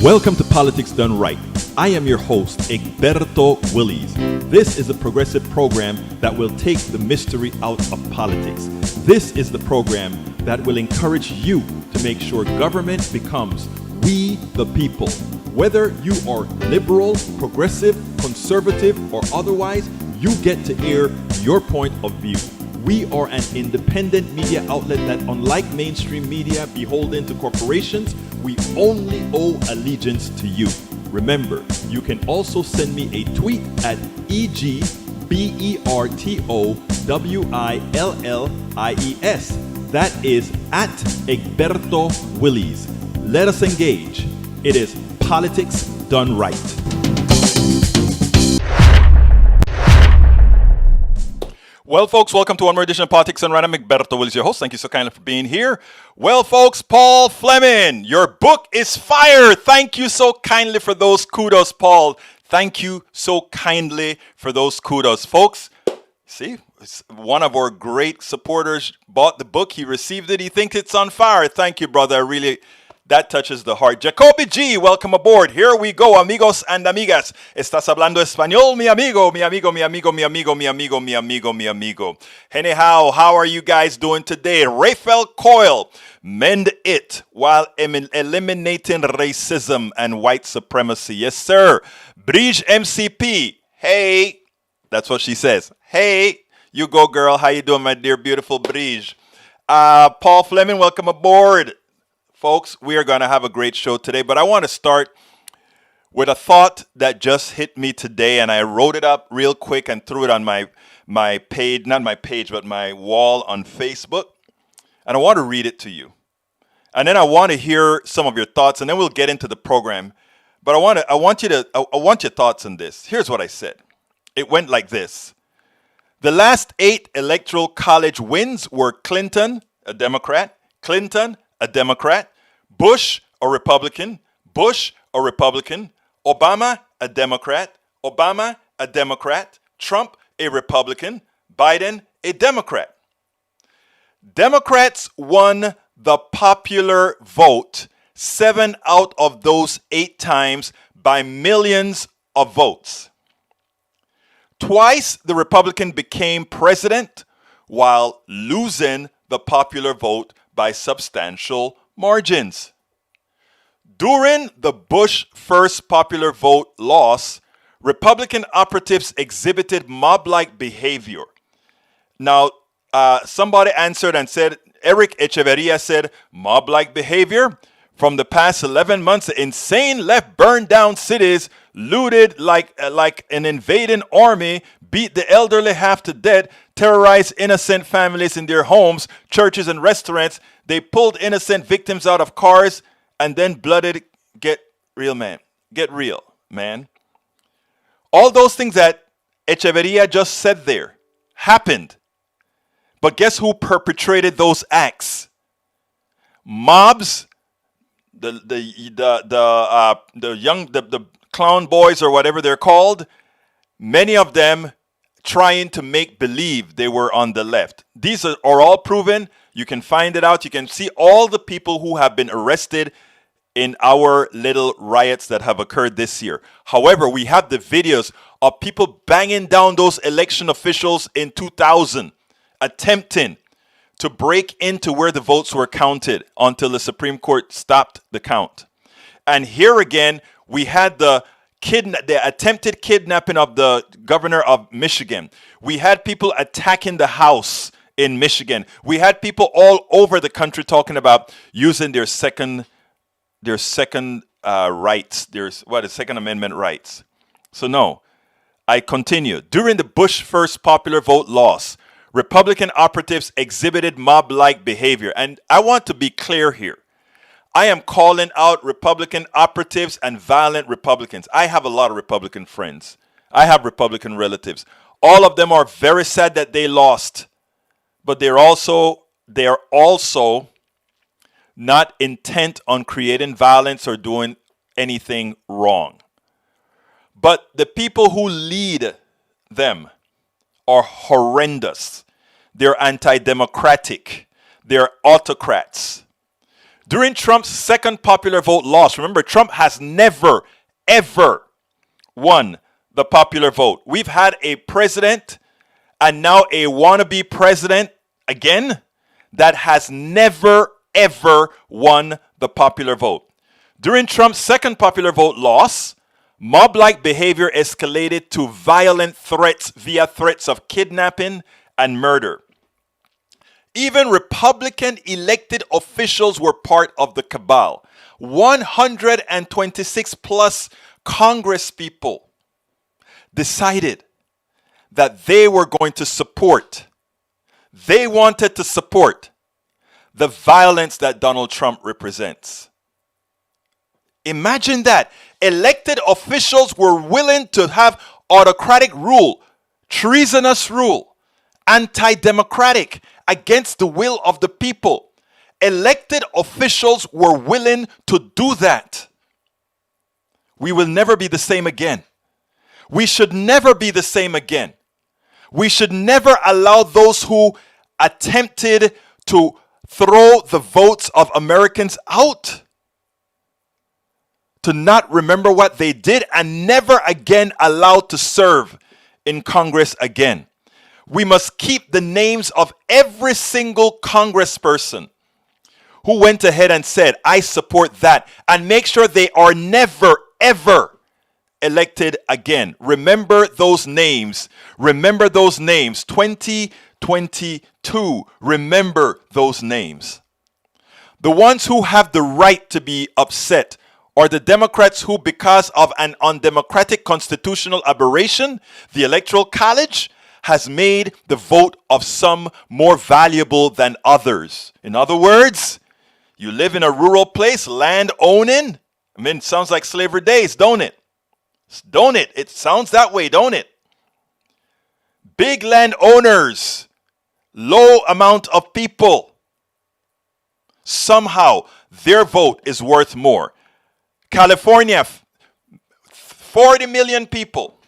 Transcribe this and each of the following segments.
Welcome to Politics Done Right. I am your host, Egberto Willies. This is a progressive program that will take the mystery out of politics. This is the program that will encourage you to make sure government becomes we the people. Whether you are liberal, progressive, conservative, or otherwise, you get to air your point of view. We are an independent media outlet that, unlike mainstream media beholden to corporations, we only owe allegiance to you. Remember, you can also send me a tweet at EGBERTOWILLIES. That is at Egberto Willies. Let us engage. It is Politics Done Right. Well, folks, welcome to one more edition of Politics Done Right. I'm Egberto Willies, your host. Thank you so kindly for being here. Well, folks, Paul Fleming, your book is fire. Thank you so kindly for those kudos, Paul. Thank you so kindly for those kudos. Folks, see, one of our great supporters bought the book. He received it. He thinks it's on fire. Thank you, brother. That touches the heart. Jacoby G, welcome aboard. Here we go, amigos and amigas. Estás hablando español, mi amigo, mi amigo, mi amigo, mi amigo, mi amigo, mi amigo, mi amigo. Anyhow, how are you guys doing today? Rafael Coyle, mend it while eliminating racism and white supremacy. Yes, sir. Bridge MCP, hey. That's what she says. Hey, you go, girl. How you doing, my dear, beautiful Bridge? Paul Fleming, welcome aboard. Folks, we are going to have a great show today, but I want to start with a thought that just hit me today, and I wrote it up real quick and threw it on my page, not my page, but my wall on Facebook, and I want to read it to you. And then I want to hear some of your thoughts, and then we'll get into the program. But I want your thoughts on this. Here's what I said. It went like this. The last 8 electoral college wins were Clinton, a Democrat, Clinton, a Democrat, Bush, a Republican, Bush, a Republican, Obama, a Democrat, Obama, a Democrat, Trump, a Republican, Biden, a Democrat. Democrats won the popular vote 7 out of those 8 times by millions of votes. Twice the Republican became president while losing the popular vote by substantial margins. During the Bush first popular vote loss, Republican operatives exhibited mob-like behavior. Now, somebody answered and said, Eric Echeverria said, mob-like behavior? From the past 11 months, the insane left burned down cities, looted like an invading army, beat the elderly half to death, terrorized innocent families in their homes, churches, and restaurants. They pulled innocent victims out of cars and then blooded. Get real, man. Get real, man. All those things that Echeverria just said there happened. But guess who perpetrated those acts? Mobs, the clown boys or whatever they're called, many of them trying to make believe they were on the left. These are all proven. You can find it out. You can see all the people who have been arrested in our little riots that have occurred this year. However, we have the videos of people banging down those election officials in 2000, attempting to break into where the votes were counted until the Supreme Court stopped the count. And here again, we had the attempted kidnapping of the governor of Michigan. We had people attacking the House in Michigan. We had people all over the country talking about using their second rights, Second Amendment rights. So no, I continue. During the Bush first popular vote loss, Republican operatives exhibited mob-like behavior. And I want to be clear here. I am calling out Republican operatives and violent Republicans. I have a lot of Republican friends. I have Republican relatives. All of them are very sad that they lost. But they are also not intent on creating violence or doing anything wrong. But the people who lead them are horrendous. They're anti-democratic. They're autocrats. During Trump's second popular vote loss, remember, Trump has never, ever won the popular vote. We've had a president and now a wannabe president again that has never, ever won the popular vote. During Trump's second popular vote loss, mob-like behavior escalated to violent threats via threats of kidnapping and murder. Even Republican elected officials were part of the cabal. 126 plus Congress people decided that they were going to support, they wanted to support the violence that Donald Trump represents. Imagine that. Elected officials were willing to have autocratic rule, treasonous rule, anti-democratic, against the will of the people. Elected officials were willing to do that. We will never be the same again. We should never be the same again. We should never allow those who attempted to throw the votes of Americans out to not remember what they did and never again allowed to serve in Congress again. We must keep the names of every single congressperson who went ahead and said, I support that, and make sure they are never, ever elected again. Remember those names. Remember those names. 2022. Remember those names. The ones who have the right to be upset are the Democrats who, because of an undemocratic constitutional aberration, the Electoral College has made the vote of some more valuable than others. In other words, you live in a rural place, land owning. I mean, it sounds like slavery days, don't it? Don't it? It sounds that way, don't it? Big landowners, low amount of people. Somehow, their vote is worth more. California, 40 million people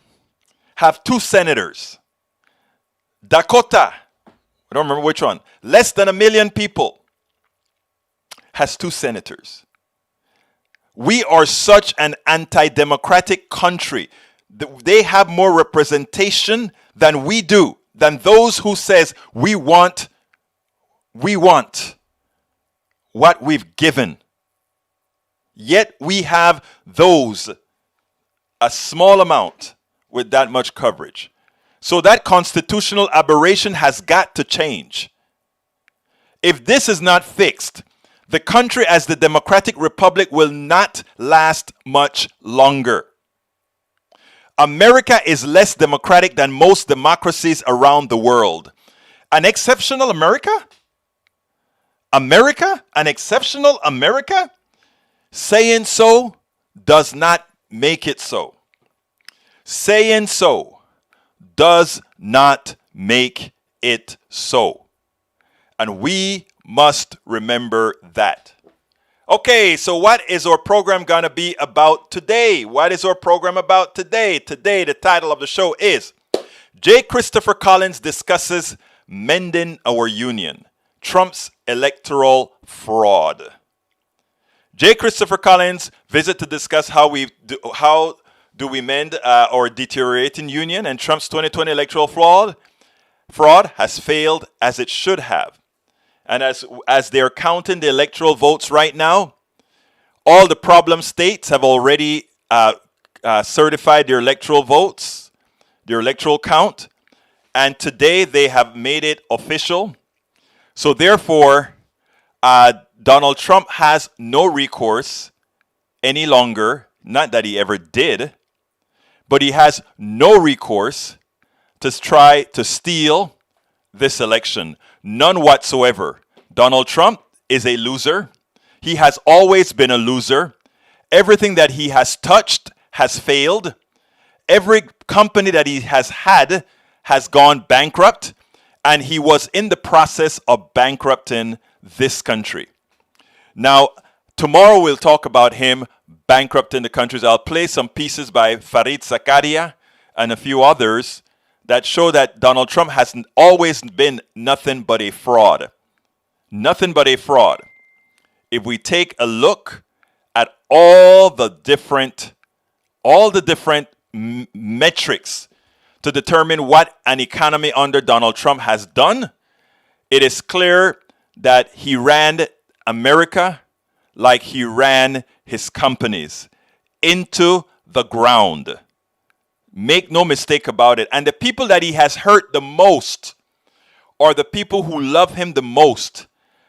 have 2 senators. Dakota, I don't remember which one, less than 1 million people, has 2 senators. We are such an anti-democratic country. They have more representation than we do, than those who says we want what we've given. Yet we have those, a small amount with that much coverage. So that constitutional aberration has got to change. If this is not fixed, the country as the Democratic Republic will not last much longer. America is less democratic than most democracies around the world. An exceptional America? America? An exceptional America? Saying so does not make it so. Saying so does not make it so. And we must remember that. Okay, so what is our program going to be about today? What is our program about today? Today, the title of the show is J. Christopher Collins discusses Mending Our Union, Trump's electoral fraud. J. Christopher Collins visit to discuss how do we mend our deteriorating union, and Trump's 2020 electoral fraud has failed as it should have. And as they're counting the electoral votes right now, all the problem states have already certified their electoral votes, their electoral count, and today they have made it official. So therefore, Donald Trump has no recourse any longer, not that he ever did, but he has no recourse to try to steal this election. None whatsoever. Donald Trump is a loser. He has always been a loser. Everything that he has touched has failed. Every company that he has had has gone bankrupt, and he was in the process of bankrupting this country. Now, tomorrow we'll talk about him bankrupting the countries. I'll play some pieces by Fareed Zakaria and a few others that show that Donald Trump has always been nothing but a fraud. Nothing but a fraud. if we take a look at all the different metrics to determine what an economy under Donald Trump has done, it is clear that he ran America like he ran his companies, into the ground. Make no mistake about it. And the people that he has hurt the most are the people who love him the most,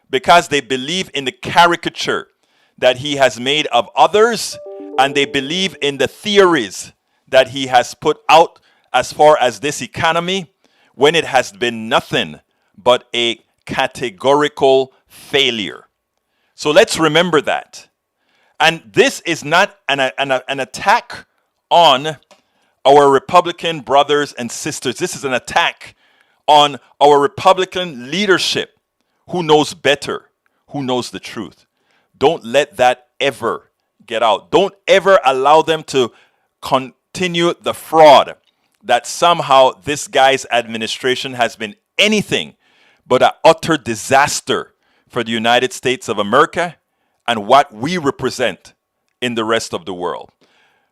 because they believe in the caricature that he has made of others, and they believe in the theories that he has put out as far as this economy, when it has been nothing but a categorical failure. So let's remember that. And this is not an attack on our Republican brothers and sisters. This is an attack on our Republican leadership, who knows better, who knows the truth. Don't let that ever get out. Don't ever allow them to continue the fraud that somehow this guy's administration has been anything but an utter disaster for the United States of America and what we represent in the rest of the world.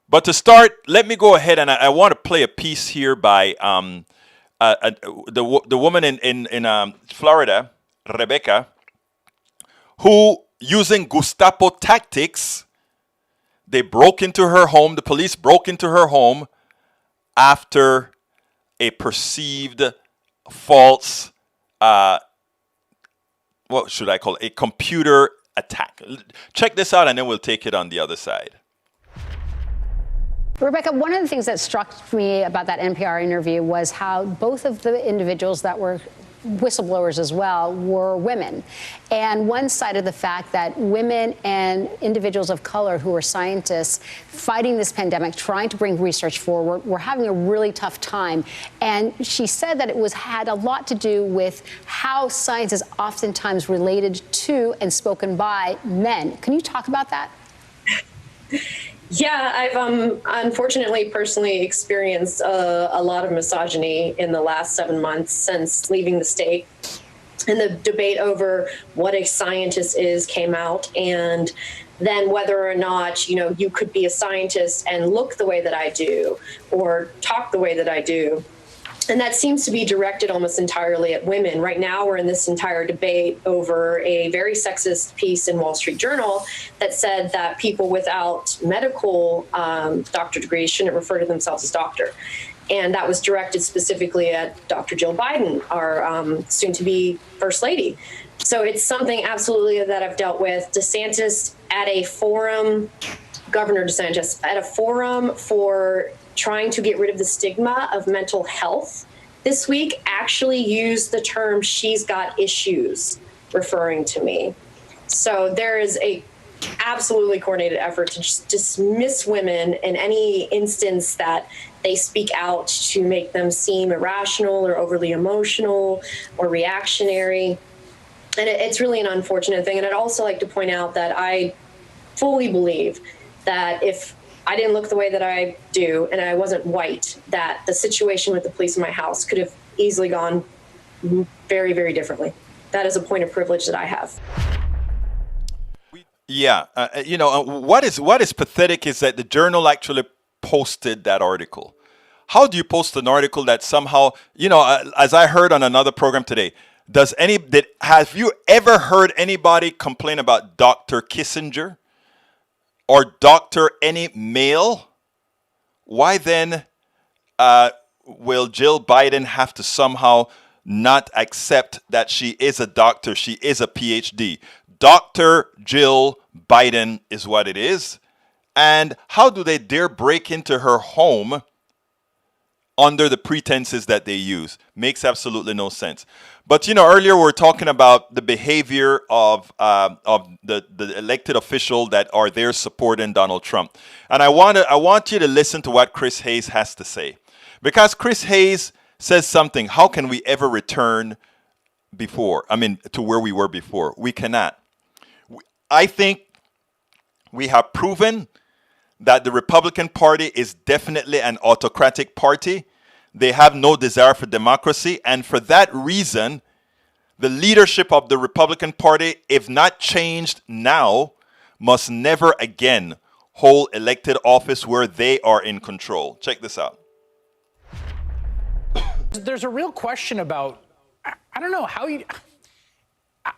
But to start, let me go ahead and I want to play a piece here by the woman in Florida, Rebecca, who, using Gestapo tactics, they broke into her home. The police broke into her home after a perceived false, what should I call it? A computer attack. Check this out, and then we'll take it on the other side. Rebecca, one of the things that struck me about that NPR interview was how both of the individuals that were whistleblowers as well were women. And one cited the fact that women and individuals of color who are scientists fighting this pandemic, trying to bring research forward, were having a really tough time. And she said that it had a lot to do with how science is oftentimes related to and spoken by men. Can you talk about that? Yeah, I've unfortunately personally experienced a lot of misogyny in the last 7 months since leaving the state. And the debate over what a scientist is came out, and then whether or not, you could be a scientist and look the way that I do or talk the way that I do. And that seems to be directed almost entirely at women. Right now, we're in this entire debate over a very sexist piece in Wall Street Journal that said that people without medical doctor degrees shouldn't refer to themselves as doctor. And that was directed specifically at Dr. Jill Biden, our soon-to-be First Lady. So it's something absolutely that I've dealt with. DeSantis at a forum, Governor DeSantis, at a forum for trying to get rid of the stigma of mental health this week, actually used the term "she's got issues," referring to me. So there is a absolutely coordinated effort to just dismiss women in any instance that they speak out to make them seem irrational or overly emotional or reactionary. And it's really an unfortunate thing. And I'd also like to point out that I fully believe that if I didn't look the way that I do and I wasn't white, that the situation with the police in my house could have easily gone very, very differently. That is a point of privilege that I have. Yeah, what is pathetic is that the Journal actually posted that article. How do you post an article that somehow, as I heard on another program today, have you ever heard anybody complain about Dr. Kissinger or Dr. any male? Why then will Jill Biden have to somehow not accept that she is a doctor, she is a PhD? Dr. Jill Biden is what it is. And how do they dare break into her home under the pretenses that they use? Makes absolutely no sense. But earlier we were talking about the behavior of the elected official that are there supporting Donald Trump, and I want you to listen to what Chris Hayes has to say, because Chris Hayes says something. How can we ever return to where we were before? We cannot. I think we have proven that the Republican Party is definitely an autocratic party. They have no desire for democracy, and for that reason, The leadership of the Republican Party, if not changed now, must never again hold elected office where they are in control. Check this out. There's a real question about, I don't know how you,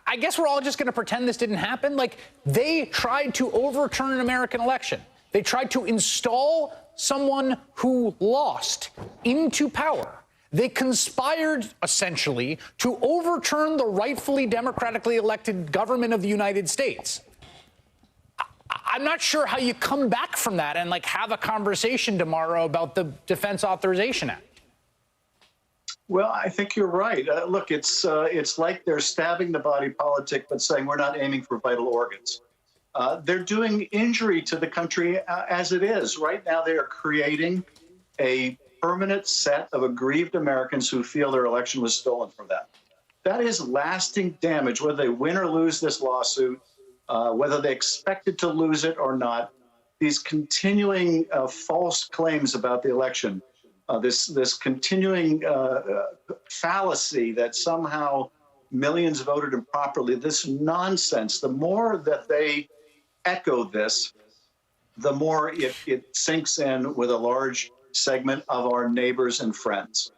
I guess we're all just going to pretend this didn't happen. Like, they tried to overturn an American election. They tried to install someone who lost into power. They conspired, essentially, to overturn the rightfully democratically elected government of the United States. I'm not sure how you come back from that and, like, have a conversation tomorrow about the Defense Authorization Act. Well, I think you're right. Look, it's like they're stabbing the body politic, but saying we're not aiming for vital organs. They're doing injury to the country as it is. Right now, they are creating a permanent set of aggrieved Americans who feel their election was stolen from them. That is lasting damage, whether they win or lose this lawsuit, whether they expected to lose it or not. These continuing false claims about the election, this continuing fallacy that somehow millions voted improperly, this nonsense, the more that they echo this, the more it sinks in with a large segment of our neighbors and friends.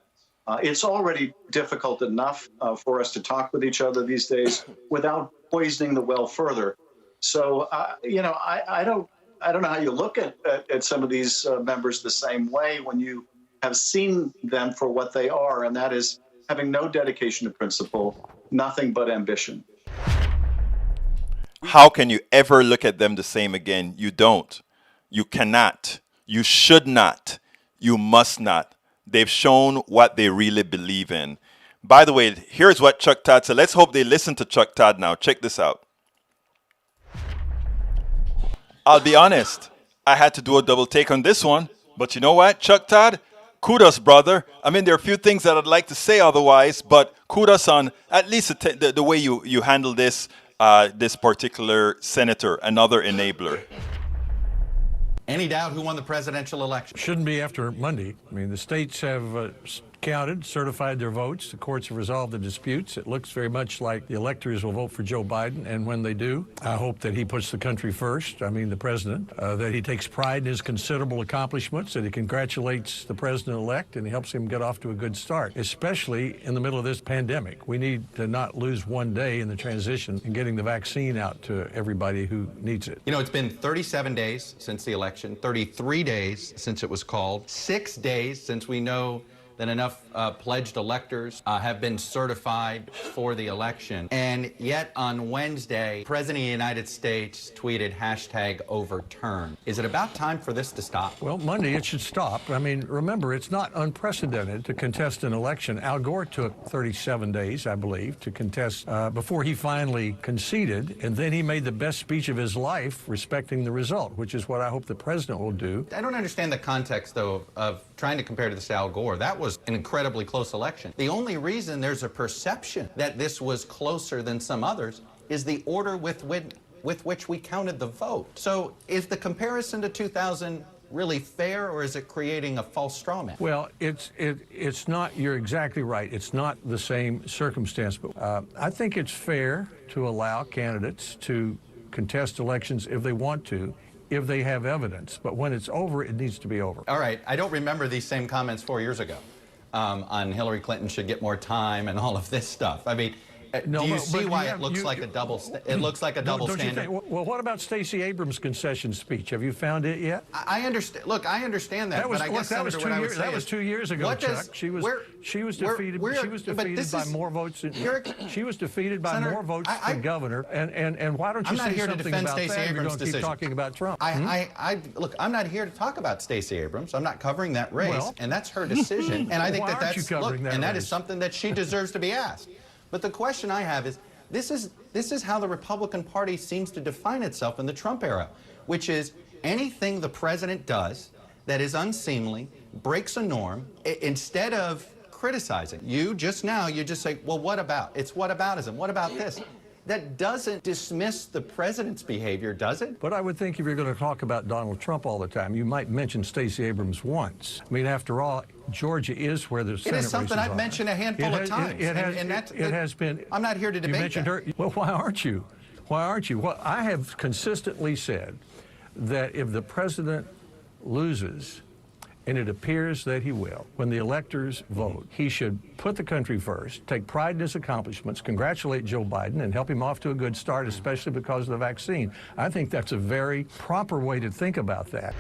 It's already difficult enough for us to talk with each other these days without poisoning the well further. So, I don't know how you look at some of these members the same way when you have seen them for what they are, and that is having no dedication to principle, nothing but ambition. How can you ever look at them the same again? You don't. You cannot. You should not. You must not. They've shown what they really believe in. By the way, here's what Chuck Todd said. Let's hope they listen to Chuck Todd now. Check this out. I'll be honest. I had to do a double take on this one. But you know what, Chuck Todd? Kudos, brother. I mean, there are a few things that I'd like to say otherwise, but kudos on at least the way you handle this, this particular senator, another enabler. Any doubt who won the presidential election? Shouldn't be after Monday. I mean, the states have counted, certified their votes. The courts have resolved the disputes. It looks very much like the electors will vote for Joe Biden. And when they do, I hope that he puts the country first, I mean the president, that he takes pride in his considerable accomplishments, that he congratulates the president-elect and he helps him get off to a good start, especially in the middle of this pandemic. We need to not lose one day in the transition in getting the vaccine out to everybody who needs it. You know, it's been 37 days since the election, 33 days since it was called, 6 days since we know that enough pledged electors have been certified for the election. And yet on Wednesday, President of the United States tweeted #overturn. Is it about time for this to stop? Well, Monday it should stop. I mean, remember, it's not unprecedented to contest an election. Al Gore took 37 days, I believe, to contest before he finally conceded. And then he made the best speech of his life respecting the result, which is what I hope the president will do. I don't understand the context, though, of trying to compare to this Al Gore. That was an incredibly close election. The only reason there's a perception that this was closer than some others is the order with which we counted the vote. So is the comparison to 2000 really fair, or is it creating a false straw man? Well, it's not, you're exactly right. It's not the same circumstance, but I think it's fair to allow candidates to contest elections if they want to, if they have evidence. But when it's over, it needs to be over. All right, I don't remember these same comments 4 years ago on Hillary Clinton should get more time and all of this stuff. I mean, do you see why it looks like a double standard? Well, what about Stacey Abrams' concession speech? Have you found it yet? I understand. Look, I understand that, but I guess, Senator, what I would say that was 2 years ago, Chuck. She was defeated by more votes. She was defeated by more votes than governor. And why don't you say something about that? You're going to keep talking about Trump. Look, I'm not here to talk about Stacey Abrams. I'm not covering that race, and that's her decision. And I think that is something that she deserves to be asked. But the question I have is, this is how the Republican Party seems to define itself in the Trump era, which is anything the president does that is unseemly, breaks a norm, instead of criticizing. You just say, well, what about? It's whataboutism. What about this? that doesn't dismiss the president's behavior, does it? But I would think if you're going to talk about Donald Trump all the time, you might mention Stacey Abrams once. I mean, after all, Georgia is where the Senate It is something races I've are. mentioned a handful of times. It has been. I'm not here to debate You mentioned that. her. Well, why aren't you? Why aren't you? Well, I have consistently said that if the president loses, and it appears that he will, when the electors vote, he should put the country first, take pride in his accomplishments, congratulate Joe Biden, and help him off to a good start, especially because of the vaccine. I think that's a very proper way to think about that.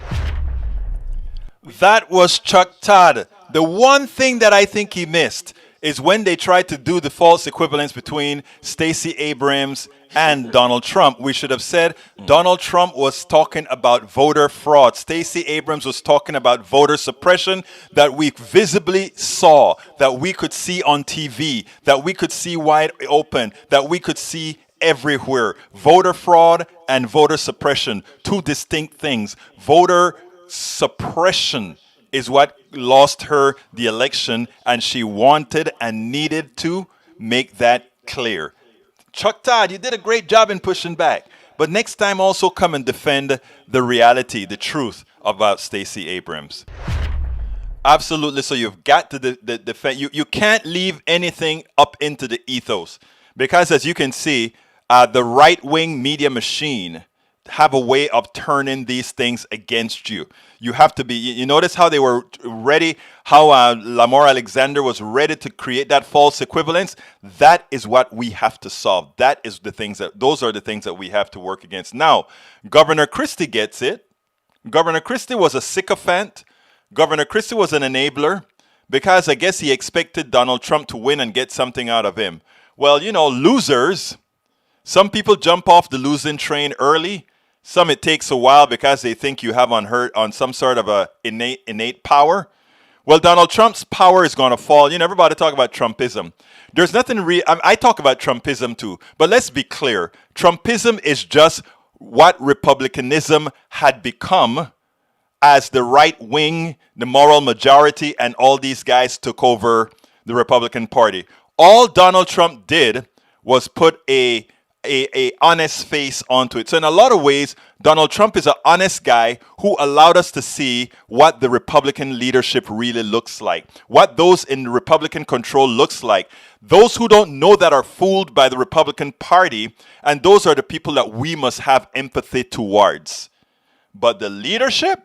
That was Chuck Todd. The one thing that I think he missed is when they tried to do the false equivalence between Stacey Abrams and Donald Trump. We should have said Donald Trump was talking about voter fraud. Stacey Abrams was talking about voter suppression that we visibly saw, that we could see on TV, that we could see wide open, that we could see everywhere. Voter fraud and voter suppression, two distinct things. Voter suppression is what lost her the election, and she wanted and needed to make that clear. Chuck Todd, you did a great job in pushing back, but next time also come and defend the reality, the truth about Stacey Abrams. Absolutely. So you've got to defend. You can't leave anything up into the ethos, because as you can see, the right-wing media machine have a way of turning these things against you. You have to be, you notice how they were ready, how Lamar Alexander was ready to create that false equivalence. That is what we have to solve. Those are the things that we have to work against. Now, Governor Christie gets it. Governor Christie was a sycophant. Governor Christie was an enabler, because I guess he expected Donald Trump to win and get something out of him. Well, losers, some people jump off the losing train early. Some it takes a while because they think you have on some sort of a innate power. Well, Donald Trump's power is going to fall. Everybody talk about Trumpism. There's nothing I talk about Trumpism too, but let's be clear. Trumpism is just what Republicanism had become as the right wing, the moral majority, and all these guys took over the Republican Party. All Donald Trump did was put a honest face onto it. So in a lot of ways, Donald Trump is an honest guy who allowed us to see what the Republican leadership really looks like, what those in Republican control looks like. Those who don't know that are fooled by the Republican Party, and those are the people that we must have empathy towards. But the leadership,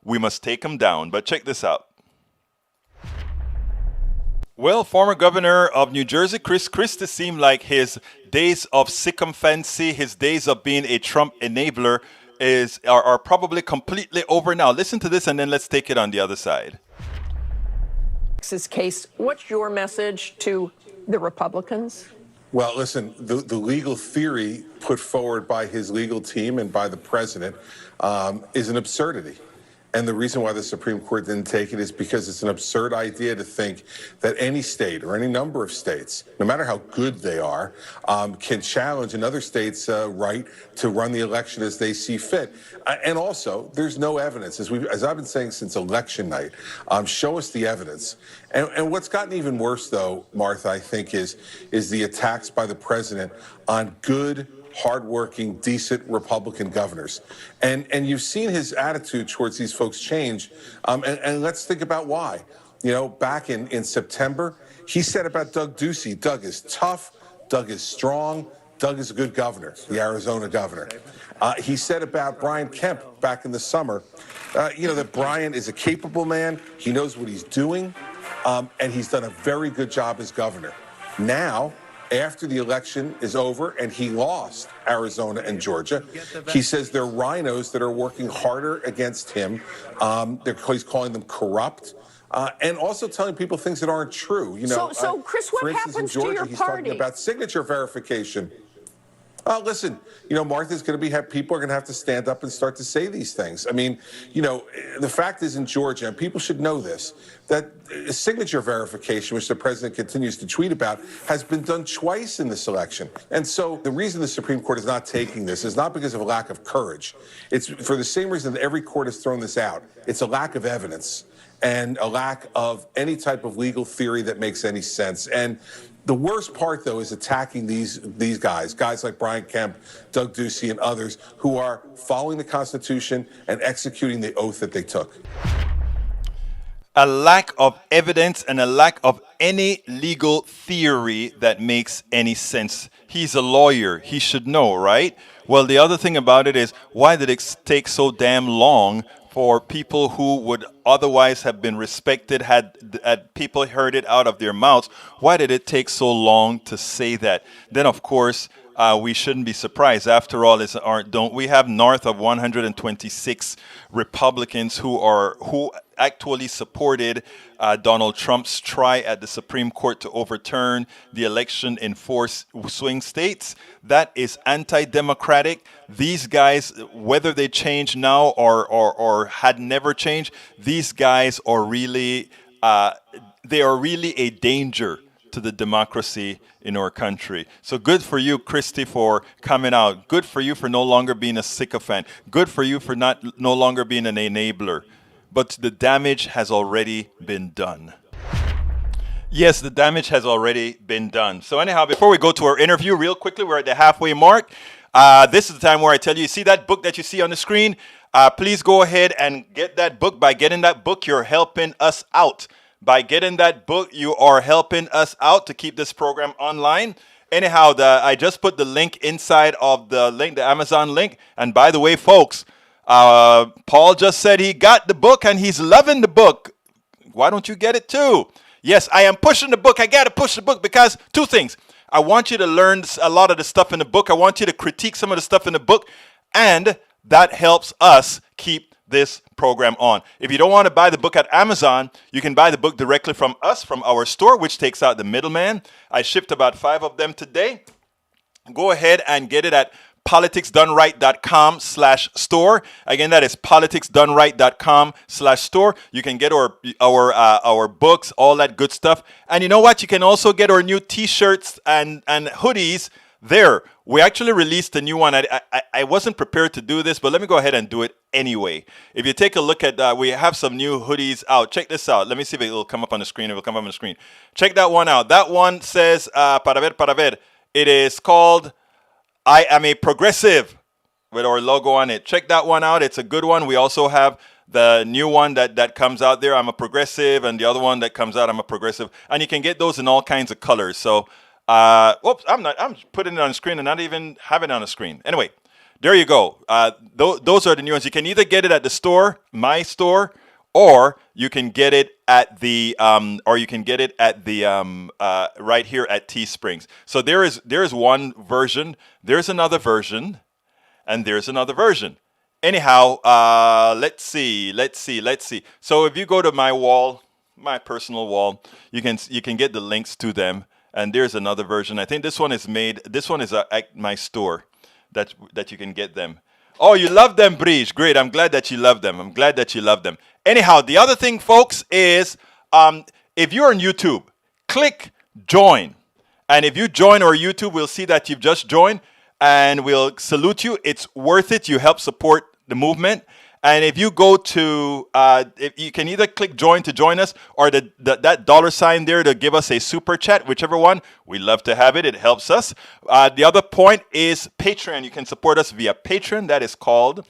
we must take them down. But check this out. Well, former governor of New Jersey, Chris Christie, seemed like his days of sycophancy, his days of being a Trump enabler are probably completely over now. Listen to this, and then let's take it on the other side. This case, what's your message to the Republicans? Well, listen, the legal theory put forward by his legal team and by the president is an absurdity. And the reason why the Supreme Court didn't take it is because it's an absurd idea to think that any state or any number of states, no matter how good they are, can challenge another state's right to run the election as they see fit. And also, there's no evidence, as I've been saying since election night. Show us the evidence. And what's gotten even worse, though, Martha, I think, is the attacks by the president on good, hardworking, decent Republican governors. And you've seen his attitude towards these folks change. And let's think about why. Back in September, he said about Doug Ducey, Doug is tough, Doug is strong, Doug is a good governor, the Arizona governor. He said about Brian Kemp back in the summer, that Brian is a capable man, he knows what he's doing, and he's done a very good job as governor. Now, after the election is over and he lost Arizona and Georgia, he says they're rhinos that are working harder against him. He's calling them corrupt. And also telling people things that aren't true. So Chris, what happens to your party? He's talking about signature verification. Listen, Martha's going to people are going to have to stand up and start to say these things. I mean, the fact is in Georgia, and people should know this, that signature verification, which the president continues to tweet about, has been done twice in this election. And so the reason the Supreme Court is not taking this is not because of a lack of courage. It's for the same reason that every court has thrown this out. It's a lack of evidence. and a lack of any type of legal theory that makes any sense. And the worst part, though, is attacking these guys like Brian Kemp, Doug Ducey, and others who are following the Constitution and executing the oath that they took. A lack of evidence and a lack of any legal theory that makes any sense. He's a lawyer. He should know, right? Well, the other thing about it is, why did it take so damn long for people who would otherwise have been respected, had people heard it out of their mouths? Why did it take so long to say that? Then, of course, we shouldn't be surprised. After all, don't we have north of 126 Republicans who actually supported Donald Trump's try at the Supreme Court to overturn the election in 4 swing states? That is anti-democratic. These guys, whether they change now or had never changed, these guys are really they are really a danger to the democracy in our country. So good for you, Christy, for coming out. Good for you for no longer being a sycophant. Good for you for no longer being an enabler. But the damage has already been done. Yes, the damage has already been done. So anyhow, before we go to our interview, real quickly, we're at the halfway mark. This is the time where I tell you, see that book that you see on the screen? Please go ahead and get that book. By getting that book, you're helping us out. By getting that book, you are helping us out to keep this program online. Anyhow, I just put the link inside of the link, the Amazon link. And by the way, folks, Paul just said he got the book and he's loving the book. Why don't you get it too? Yes, I am pushing the book. I got to push the book because 2 things. I want you to learn a lot of the stuff in the book. I want you to critique some of the stuff in the book. And that helps us keep this program on. If you don't want to buy the book at Amazon, you can buy the book directly from us, from our store, which takes out the middleman. I shipped about 5 of them today. Go ahead and get it at politicsdoneright.com/store. Again, that is politicsdoneright.com/store. You can get our books, all that good stuff. And you know what? You can also get our new t-shirts and hoodies there. We actually released a new one. I wasn't prepared to do this, but let me go ahead and do it anyway. If you take a look at we have some new hoodies out. Check this out. Let me see if it will come up on the screen. It will come up on the screen. Check that one out. That one says, para ver. It is called I Am a Progressive with our logo on it. Check that one out. It's a good one. We also have the new one that comes out there, I'm a Progressive, and the other one that comes out, I'm a Progressive. And you can get those in all kinds of colors. So whoops, I'm putting it on the screen and not even having it on the screen. Anyway, there you go. Those are the new ones. You can either get it at the store, my store, or you can get it at the right here at Teesprings. So there is one version, there's another version, and there's another version. Anyhow, let's see. So if you go to my wall, my personal wall, you can get the links to them. And there's another version. I think this one is at my store that you can get them. Oh, you love them, Brige. Great. I'm glad that you love them. Anyhow, the other thing, folks, is if you're on YouTube, click join. And if you join our YouTube, we'll see that you've just joined and we'll salute you. It's worth it. You help support the movement. And if you go to, if you can either click join to join us or that $sign there to give us a super chat, whichever one. We love to have it. It helps us. The other point is Patreon. You can support us via Patreon. That is called.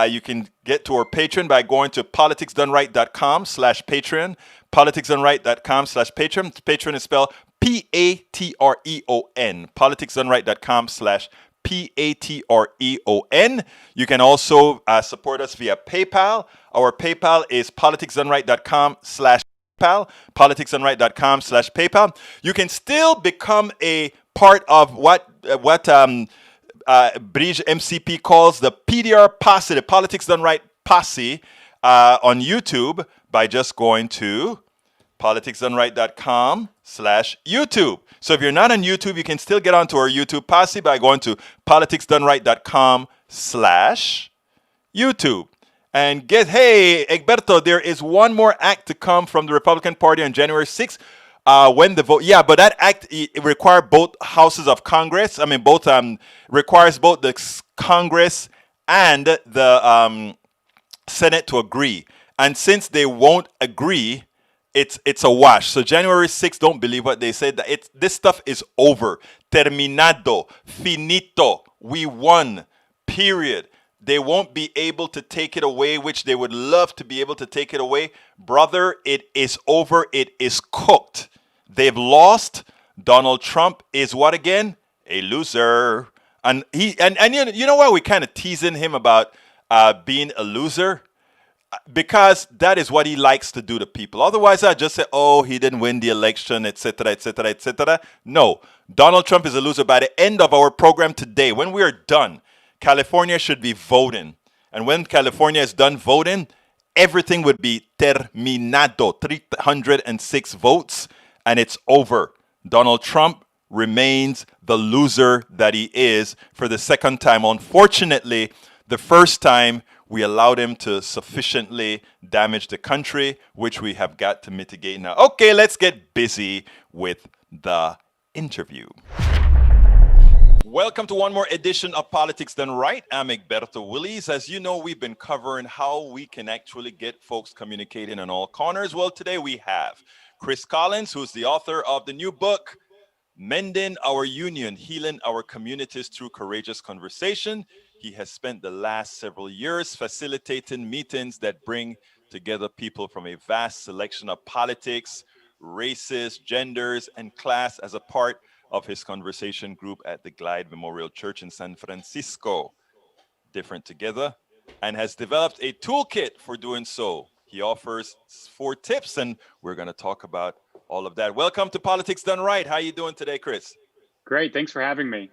You can get to our Patreon by going to politicsdoneright.com/Patreon. Politicsdoneright.com/Patreon. Patreon is spelled Patreon. Politicsdoneright.com/Patreon. You can also support us via PayPal. Our PayPal is politicsdoneright.com/PayPal. Politicsdoneright.com/PayPal. You can still become a part of what Brige MCP calls the PDR Posse, the Politics Done Right Posse, on YouTube by just going to politicsdoneright.com/YouTube. So if you're not on YouTube, you can still get onto our YouTube posse by going to politicsdoneright.com/YouTube. And hey, Egberto, there is one more act to come from the Republican Party on January 6th. When the vote, but that act it requires both houses of Congress. I mean, requires both the Congress and the Senate to agree. And since they won't agree, it's a wash. So January 6th, don't believe what they said. That this stuff is over. Terminado. Finito. We won. Period. They won't be able to take it away, which they would love to be able to take it away. Brother, it is over. It is cooked. They've lost. Donald Trump is what again? A loser. And you know why we're kind of teasing him about being a loser? Because that is what he likes to do to people. Otherwise, I just say, oh, he didn't win the election, etc., etc., etc. No, Donald Trump is a loser. By the end of our program today, when we are done, California should be voting. And when California is done voting, everything would be terminado, 306 votes, and it's over. Donald Trump remains the loser that he is for the second time. Unfortunately, the first time we allowed him to sufficiently damage the country, which we have got to mitigate now. Okay, let's get busy with the interview. Welcome to one more edition of Politics Done Right. I'm Egberto Willies. As you know, we've been covering how we can actually get folks communicating on all corners. Well, today we have Chris Collins, who's the author of the new book, Mending Our Union, Healing Our Communities Through Courageous Conversation. He has spent the last several years facilitating meetings that bring together people from a vast selection of politics, races, genders, and class as a part of his conversation group at the Glide Memorial Church in San Francisco. Different Together, and has developed a toolkit for doing so. He offers 4 tips, and we're going to talk about all of that. Welcome to Politics Done Right. How are you doing today, Chris? Great. Thanks for having me.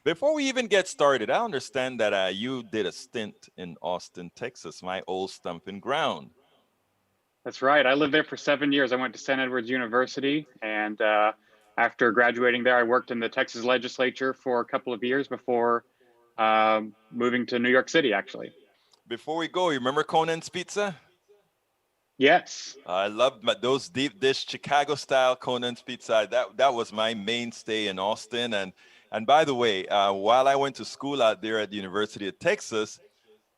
Before we even get started, I understand that you did a stint in Austin, Texas, my old stomping ground. That's right. I lived there for 7 years. I went to St. Edward's University, and after graduating there, I worked in the Texas legislature for a couple of years before moving to New York City, actually. Before we go, you remember Conan's Pizza? Yes. I loved those deep dish Chicago-style Conan's Pizza. That was my mainstay in Austin. And by the way, while I went to school out there at the University of Texas,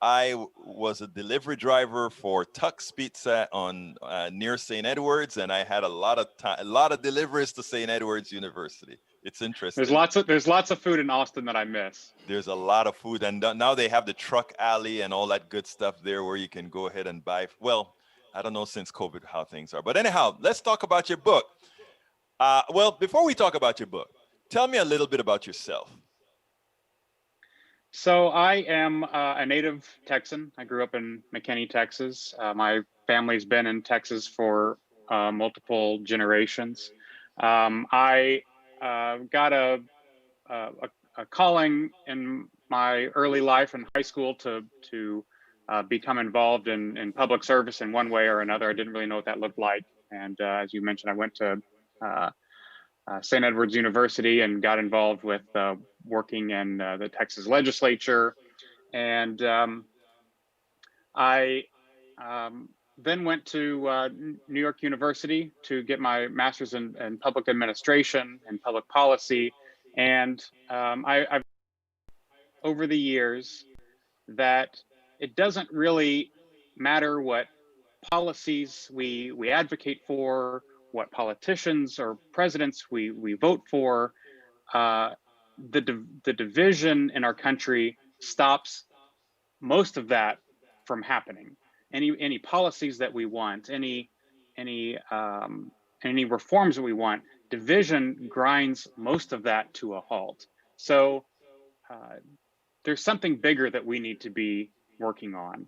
I was a delivery driver for Tux Pizza on near St. Edwards, and I had a lot of deliveries to St. Edwards University. It's interesting. There's lots of food in Austin that I miss. There's a lot of food, and now they have the truck alley and all that good stuff there where you can go ahead and buy. Well, I don't know since COVID how things are, but anyhow, let's talk about your book. Well, before we talk about your book, tell me a little bit about yourself. So I am a native Texan. I grew up in McKinney, Texas. My family's been in Texas for multiple generations. I got a calling in my early life in high school to become involved in public service in one way or another. I didn't really know what that looked like. And as you mentioned, I went to St. Edward's University and got involved with working in the Texas legislature. And I then went to New York University to get my master's in public administration and public policy. And I've over the years that it doesn't really matter what policies we advocate for, what politicians or presidents we vote for. The division in our country stops most of that from happening. Any policies that we want, any reforms that we want, division grinds most of that to a halt. So there's something bigger that we need to be working on.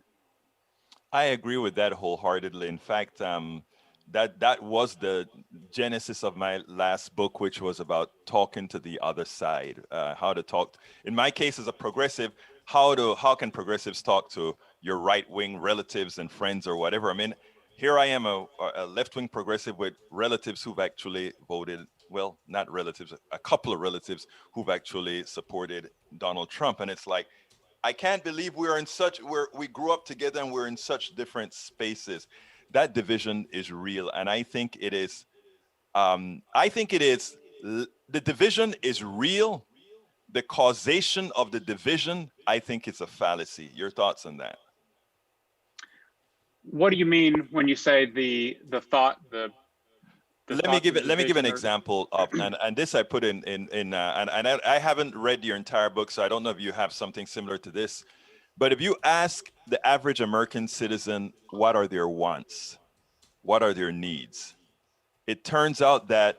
I agree with that wholeheartedly. In fact, that was the genesis of my last book, which was about talking to the other side, how to talk. In my case, as a progressive, how can progressives talk to your right-wing relatives and friends or whatever? I mean, here I am, a left-wing progressive with relatives who've actually voted, well, not relatives, a couple of relatives who've actually supported Donald Trump. And it's like, I can't believe we grew up together and we're in such different spaces. That division is real. And I think it is, the division is real. The causation of the division, I think it's a fallacy. Your thoughts on that? What do you mean when you say the thought the Let me give it. Let me give an division example of, and this I put and I haven't read your entire book, so I don't know if you have something similar to this. But if you ask the average American citizen what are their wants, what are their needs, it turns out that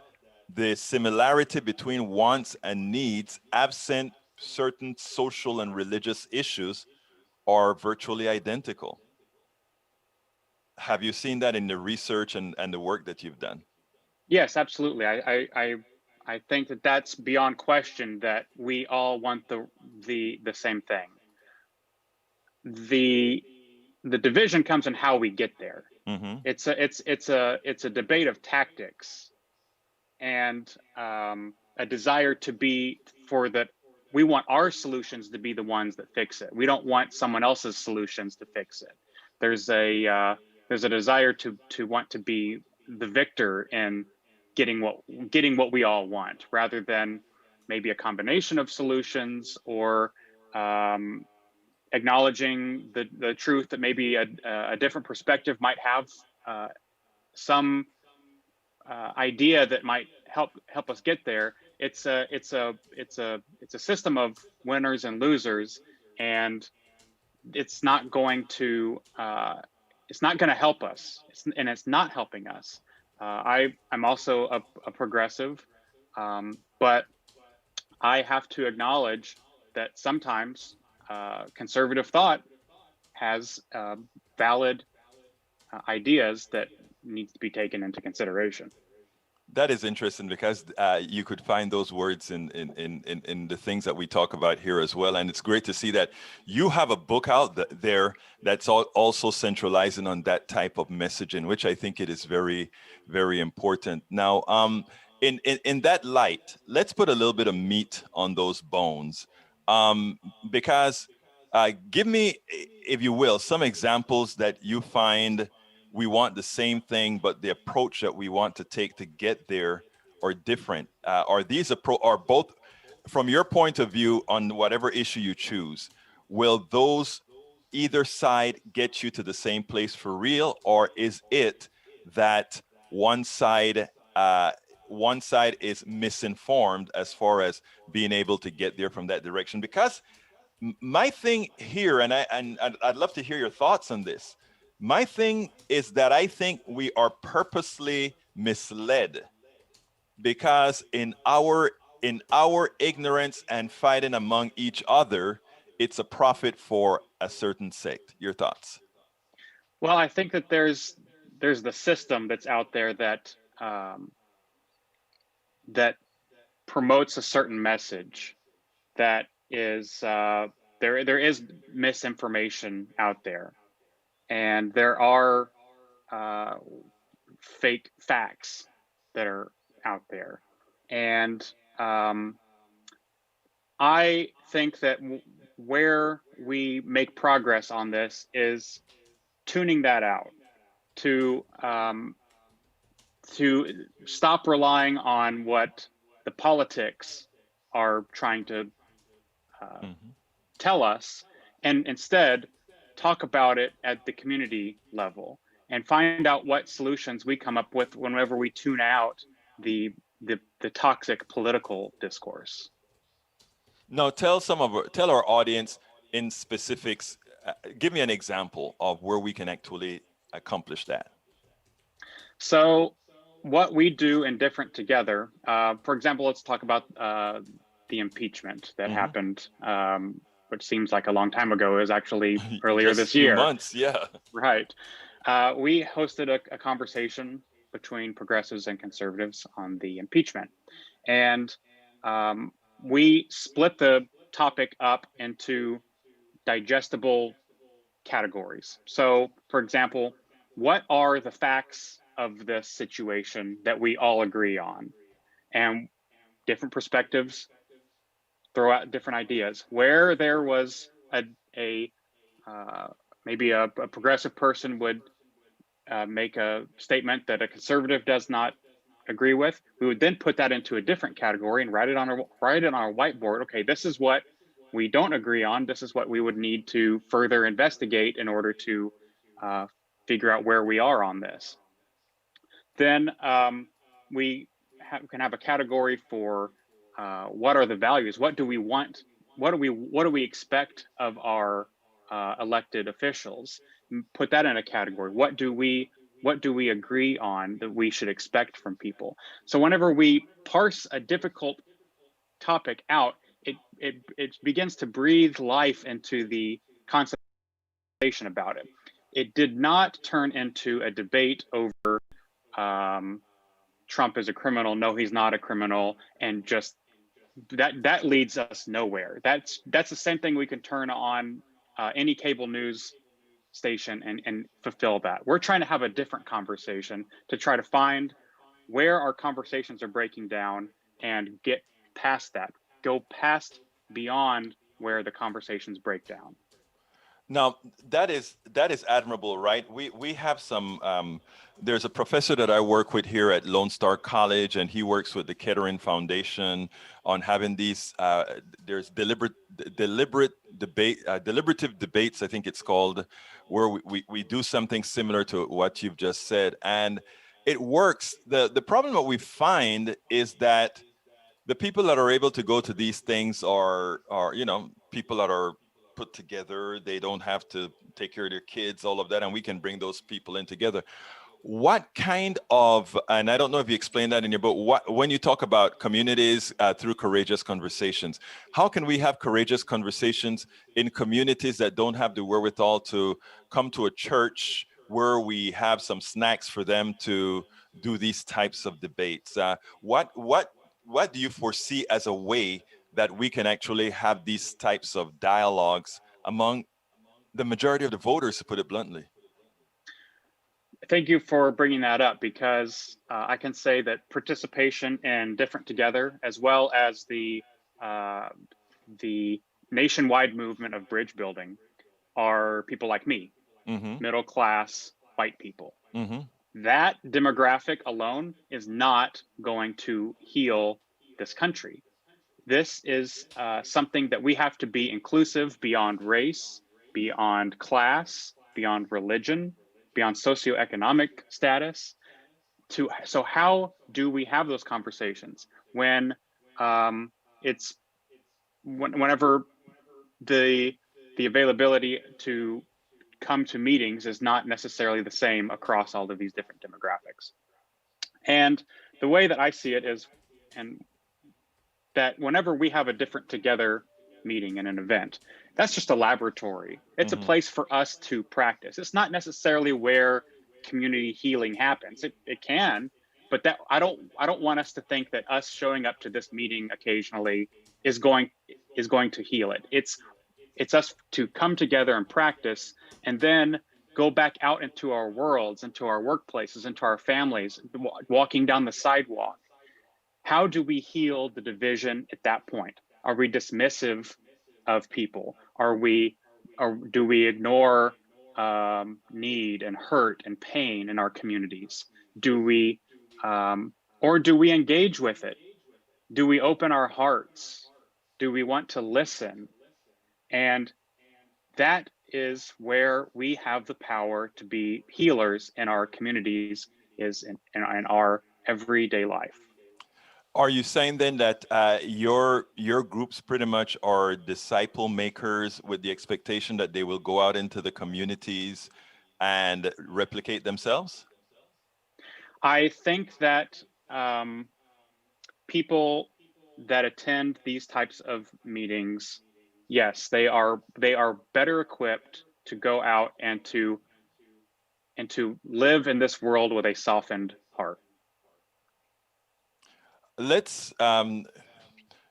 the similarity between wants and needs, absent certain social and religious issues, are virtually identical. Have you seen that in the research and the work that you've done? Yes, absolutely. I think that that's beyond question that we all want the same thing. The division comes in how we get there. Mm-hmm. It's a debate of tactics and a desire to be for that. We want our solutions to be the ones that fix it. We don't want someone else's solutions to fix it. There's a desire to want to be the victor in getting what we all want, rather than maybe a combination of solutions, or acknowledging the truth that maybe a different perspective might have some idea that might help us get there. It's a system of winners and losers, and it's not going to help us, and it's not helping us. I'm also a progressive, but I have to acknowledge that sometimes conservative thought has valid ideas that needs to be taken into consideration. That is interesting because you could find those words in the things that we talk about here as well. And it's great to see that you have a book out there that's also centralizing on that type of messaging, which I think it is very, very important. Now, in that light, let's put a little bit of meat on those bones, because give me, if you will, some examples that you find we want the same thing, but the approach that we want to take to get there are different. Are both, from your point of view on whatever issue you choose, will those either side get you to the same place for real, or is it that one side is misinformed as far as being able to get there from that direction? Because my thing here, and I'd love to hear your thoughts on this. My thing is that I think we are purposely misled, because in our ignorance and fighting among each other, it's a profit for a certain sect. Your thoughts? Well, I think that there's the system that's out there that that promotes a certain message, that is there is misinformation out there, and there are fake facts that are out there. And I think that where we make progress on this is tuning that out, to stop relying on what the politics are trying to tell us, and instead talk about it at the community level, and find out what solutions we come up with whenever we tune out the toxic political discourse. Now, tell our audience in specifics. Give me an example of where we can actually accomplish that. So, what we do in Different Together, for example, let's talk about the impeachment that happened, which seems like a long time ago, is actually earlier this year. Few months, yeah. Right. We hosted a conversation between progressives and conservatives on the impeachment. And we split the topic up into digestible categories. So, for example, what are the facts of this situation that we all agree on? And different perspectives throw out different ideas. Where there was maybe a progressive person would make a statement that a conservative does not agree with, we would then put that into a different category and write it on our whiteboard. Okay, this is what we don't agree on. This is what we would need to further investigate in order to figure out where we are on this. Then we can have a category for what are the values? What do we want? What do we expect of our elected officials? Put that in a category. What do we agree on that we should expect from people? So whenever we parse a difficult topic out, it begins to breathe life into the conversation about it. It did not turn into a debate over Trump is a criminal, no, he's not a criminal, and just that leads us nowhere. That's the same thing we can turn on any cable news station and fulfill that. We're trying to have a different conversation to try to find where our conversations are breaking down and get past that, go past beyond where the conversations break down. Now that is admirable, right? We have some. There's a professor that I work with here at Lone Star College, and he works with the Kettering Foundation on having these. There's deliberative debates, I think it's called, where we do something similar to what you've just said, and it works. The problem that we find is that the people that are able to go to these things are people that are put together. They don't have to take care of their kids, all of that, and we can bring those people in together. What kind of, and I don't know if you explained that in your book, when you talk about communities through courageous conversations, how can we have courageous conversations in communities that don't have the wherewithal to come to a church where we have some snacks for them to do these types of debates? What do you foresee as a way that we can actually have these types of dialogues among the majority of the voters, to put it bluntly? Thank you for bringing that up, because I can say that participation in Different Together, as well as the nationwide movement of bridge building, are people like me, middle class white people. That demographic alone is not going to heal this country. This is something that we have to be inclusive beyond race, beyond class, beyond religion, beyond socioeconomic status. So how do we have those conversations when whenever the availability to come to meetings is not necessarily the same across all of these different demographics? And the way that I see it is, that whenever we have a Different Together meeting and an event, that's just a laboratory. It's a place for us to practice. It's not necessarily where community healing happens. It can, but that I don't want us to think that us showing up to this meeting occasionally is going to heal it. It's us to come together and practice, and then go back out into our worlds, into our workplaces, into our families, walking down the sidewalk. How do we heal the division at that point? Are we dismissive of people? Do we ignore need and hurt and pain in our communities? Or do we engage with it? Do we open our hearts? Do we want to listen? And that is where we have the power to be healers in our communities, is in our everyday life. Are you saying then that your groups pretty much are disciple makers with the expectation that they will go out into the communities and replicate themselves? I think that people that attend these types of meetings, yes, they are better equipped to go out and to live in this world with a softened heart. Let's,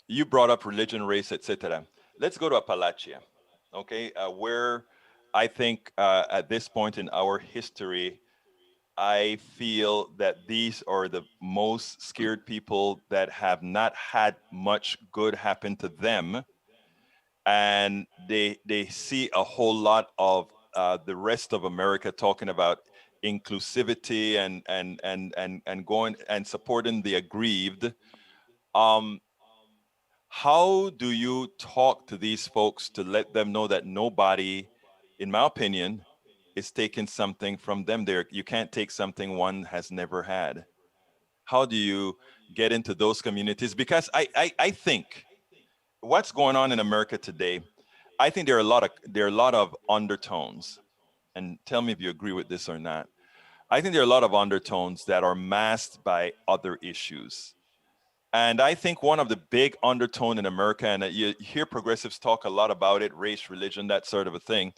you brought up religion, race, etc. Let's go to Appalachia, okay? Where I think at this point in our history, I feel that these are the most scared people that have not had much good happen to them. And they see a whole lot of the rest of America talking about inclusivity and going and supporting the aggrieved. How do you talk to these folks to let them know that nobody, in my opinion, is taking something from them. There, you can't take something one has never had. How do you get into those communities? Because I think what's going on in America today, I think there are a lot of undertones. And tell me if you agree with this or not. I think there are a lot of undertones that are masked by other issues. And I think one of the big undertone in America, and you hear progressives talk a lot about it, race, religion, that sort of a thing.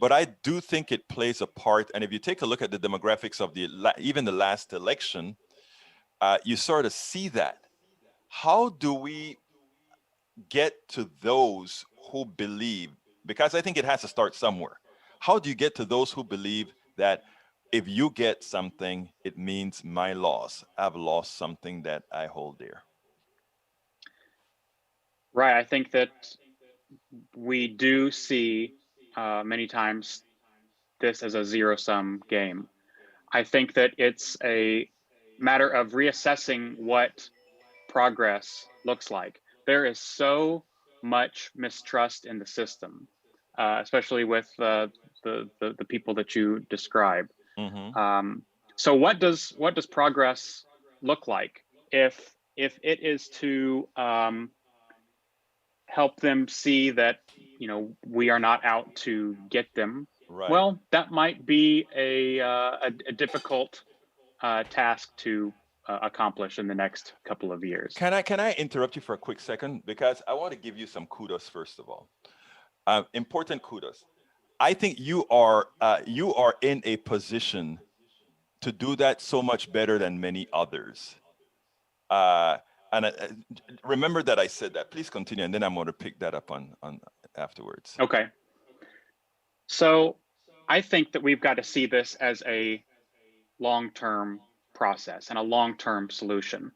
But I do think it plays a part. And if you take a look at the demographics of even the last election, you sort of see that. How do we get to those who believe? Because I think it has to start somewhere. How do you get to those who believe that if you get something, it means my loss? I've lost something that I hold dear. Right. I think that we do see many times this as a zero-sum game. I think that it's a matter of reassessing what progress looks like. There is so much mistrust in the system, especially with the people that you describe. So what does progress look like if it is to help them see that we are not out to get them? Right. Well, that might be a difficult task to accomplish in the next couple of years. Can I interrupt you for a quick second? Because I want to give you some kudos, first of all. Important kudos. I think you are in a position to do that so much better than many others. And remember that I said that. Please continue, and then I'm going to pick that up on afterwards. Okay. So I think that we've got to see this as a long-term process and a long-term solution.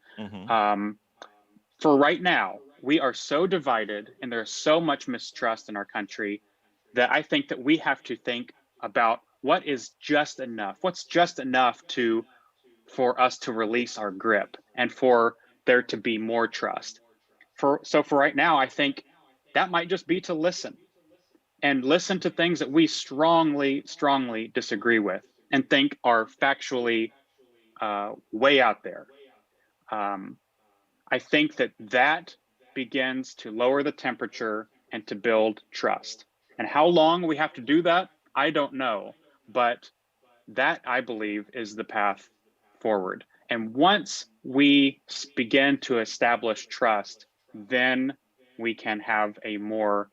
For right now, we are so divided and there's so much mistrust in our country that I think that we have to think about what is just enough. What's just enough for us to release our grip and for there to be more trust. So for right now, I think that might just be to listen and listen to things that we strongly disagree with and think are factually way out there. I think that begins to lower the temperature and to build trust. And how long we have to do that, I don't know. But that, I believe, is the path forward. And once we begin to establish trust, then we can have a more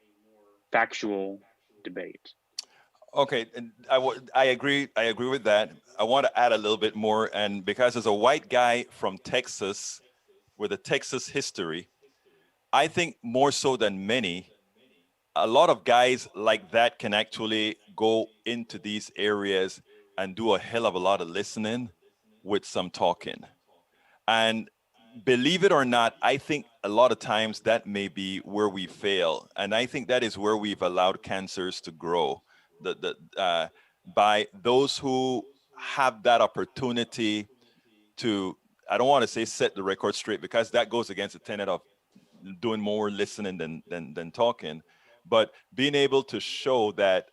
factual debate. Okay, and I agree with that. I want to add a little bit more, and because as a white guy from Texas with a Texas history, I think more so than many, a lot of guys like that can actually go into these areas and do a hell of a lot of listening with some talking. And believe it or not, I think a lot of times that may be where we fail. And I think that is where we've allowed cancers to grow. By those who have that opportunity to, I don't want to say set the record straight, because that goes against the tenet of doing more listening than talking, but being able to show that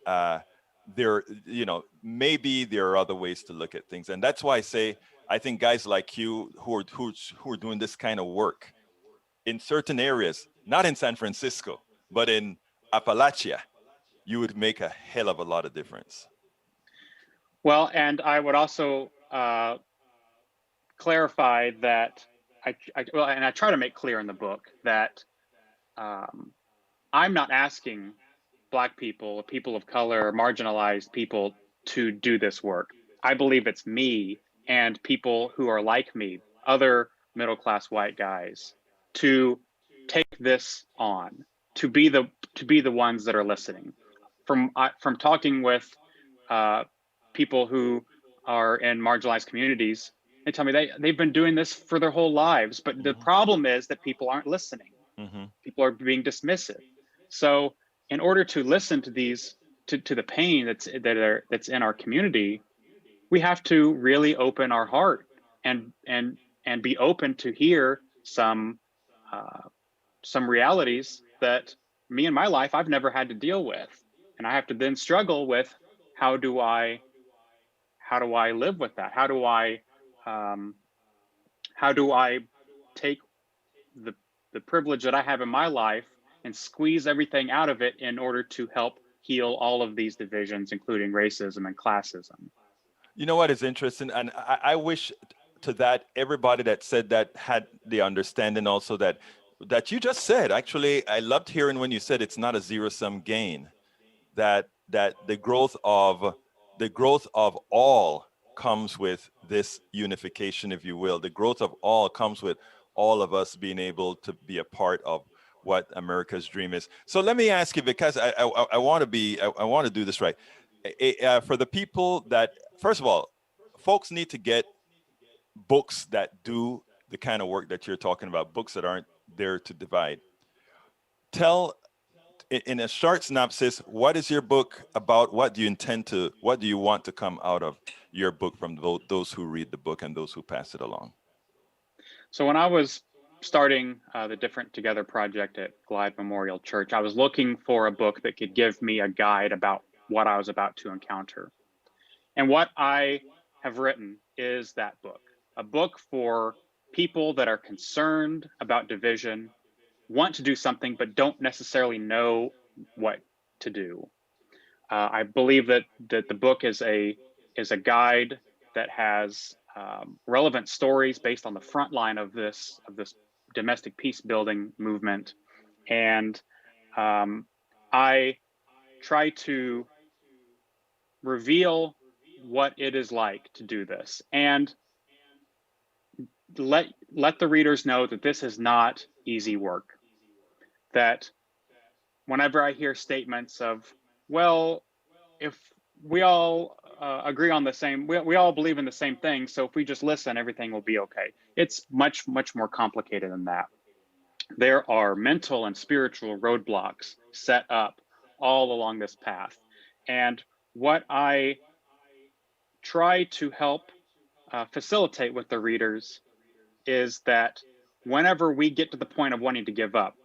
maybe there are other ways to look at things. And that's why I say, I think guys like you who are doing this kind of work in certain areas, not in San Francisco, but in Appalachia, you would make a hell of a lot of difference. Well, and I would also clarify that I try to make clear in the book that I'm not asking Black people, people of color, marginalized people to do this work. I believe it's me and people who are like me, other middle-class white guys, to take this on, to be the ones that are listening. From talking with people who are in marginalized communities, they tell me they've been doing this for their whole lives, but the problem is that people aren't listening. People are being dismissive. So in order to listen to these, to the pain that's in our community, we have to really open our heart and be open to hear some realities that me in my life I've never had to deal with, and I have to then struggle with how do I live with that? How do I take the privilege that I have in my life and squeeze everything out of it in order to help heal all of these divisions, including racism and classism? You know what is interesting, and I wish to that everybody that said that had the understanding also that you just said. Actually, I loved hearing when you said it's not a zero-sum gain. That the growth of all comes with this unification, if you will. The growth of all comes with all of us being able to be a part of what America's dream is. So let me ask you, because I want to be I want to do this right. For the people that, first of all, folks need to get books that do the kind of work that you're talking about, books that aren't there to divide. Tell in a short synopsis, what is your book about? What do you want to come out of your book from those who read the book and those who pass it along? So when I was starting the Different Together project at Glide Memorial Church, I was looking for a book that could give me a guide about what I was about to encounter. And what I have written is that book, a book for people that are concerned about division, want to do something, but don't necessarily know what to do. I believe that the book is a guide that has relevant stories based on the front line of this domestic peace building movement, and I try to reveal what it is like to do this, and let the readers know that this is not easy work. That whenever I hear statements of, well, if we all agree on the same, we all believe in the same thing, so if we just listen, everything will be okay. It's much more complicated than that. There are mental and spiritual roadblocks set up all along this path. And what I try to help facilitate with the readers is that whenever we get to the point of wanting to give up,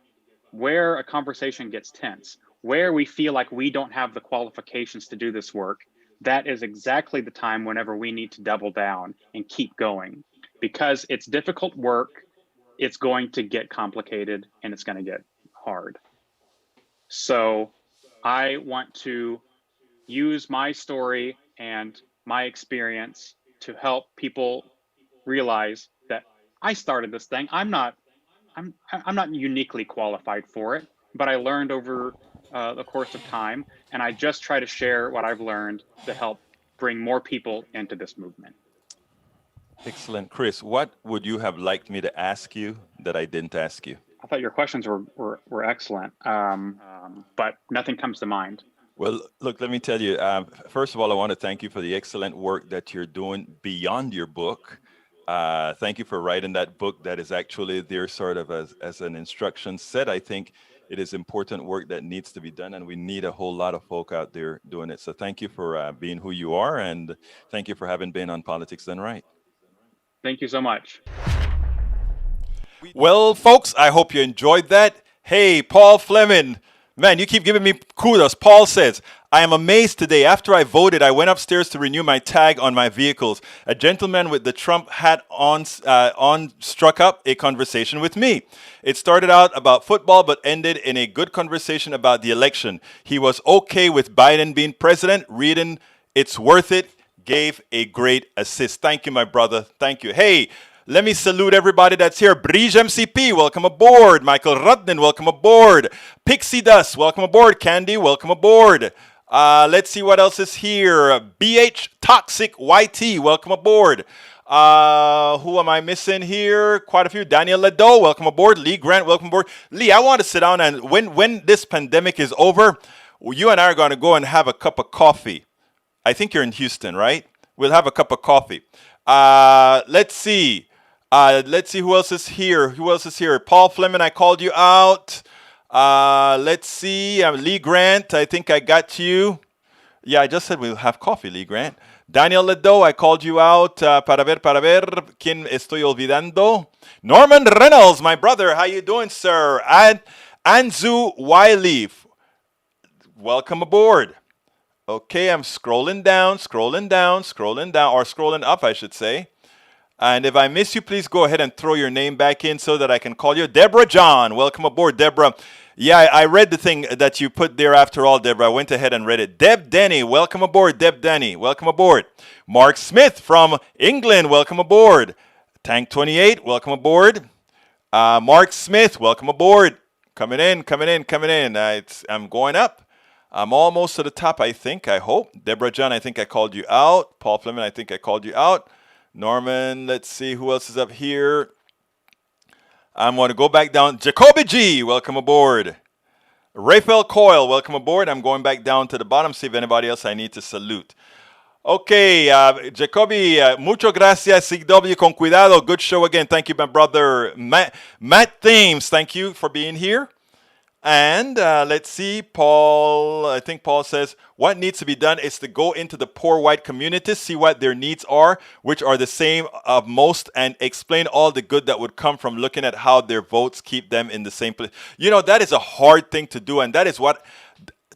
where a conversation gets tense, where we feel like we don't have the qualifications to do this work, that is exactly the time whenever we need to double down and keep going. Because it's difficult work, it's going to get complicated, and it's going to get hard. So I want to use my story and my experience to help people realize that I started this thing. I'm not uniquely qualified for it, but I learned over the course of time, and I just try to share what I've learned to help bring more people into this movement. Excellent. Chris, what would you have liked me to ask you that I didn't ask you? I thought your questions were excellent, but nothing comes to mind. Well, look, let me tell you, first of all, I want to thank you for the excellent work that you're doing beyond your book. Thank you for writing that book that is actually there sort of as an instruction set. I think it is important work that needs to be done, and we need a whole lot of folk out there doing it. So thank you for being who you are, and thank you for having been on Politics Done Right. Thank you so much. Well, folks, I hope you enjoyed that. Hey, Paul Fleming. Man, you keep giving me kudos. Paul says, I am amazed today. After I voted, I went upstairs to renew my tag on my vehicles. A gentleman with the Trump hat on struck up a conversation with me. It started out about football, but ended in a good conversation about the election. He was okay with Biden being president. Reading It's Worth It gave a great assist. Thank you, my brother. Thank you. Hey, let me salute everybody that's here. Brige MCP, welcome aboard. Michael Rudnin, welcome aboard. Pixie Dust, welcome aboard. Candy, welcome aboard. Let's see what else is here. BH Toxic YT, welcome aboard. Who am I missing here? Quite a few. Daniel Ledo, welcome aboard. Lee Grant, welcome aboard. Lee, I want to sit down, and when this pandemic is over, you and I are going to go and have a cup of coffee. I think you're in Houston, right? We'll have a cup of coffee. Let's see. Let's see who else is here. Who else is here? Paul Fleming, I called you out. Let's see. Lee Grant, I think I got you. Yeah, I just said we'll have coffee, Lee Grant. Daniel Ledo, I called you out. Para ver. ¿Quién estoy olvidando? Norman Reynolds, my brother. How you doing, sir? And Anzu Wiley, welcome aboard. Okay, I'm scrolling down, or scrolling up, I should say. And if I miss you, please go ahead and throw your name back in so that I can call you. Deborah John, welcome aboard, Deborah. Yeah, I read the thing that you put there after all, Deborah. I went ahead and read it. Deb Denny, welcome aboard, Deb Denny. Welcome aboard. Mark Smith from England, welcome aboard. Tank 28, welcome aboard. Mark Smith, welcome aboard. Coming in. I'm going up. I'm almost to the top, I think, I hope. Deborah John, I think I called you out. Paul Fleming, I think I called you out. Norman, let's see who else is up here. I'm going to go back down. Jacoby G, welcome aboard. Rafael Coyle, welcome aboard. I'm going back down to the bottom, see if anybody else I need to salute. Okay, Jacoby, mucho gracias, CW, con cuidado. Good show again. Thank you, my brother. Matt Thames, thank you for being here. And let's see, Paul, I think Paul says, what needs to be done is to go into the poor white communities, see what their needs are, which are the same of most, and explain all the good that would come from looking at how their votes keep them in the same place. You know, that is a hard thing to do, and that is what,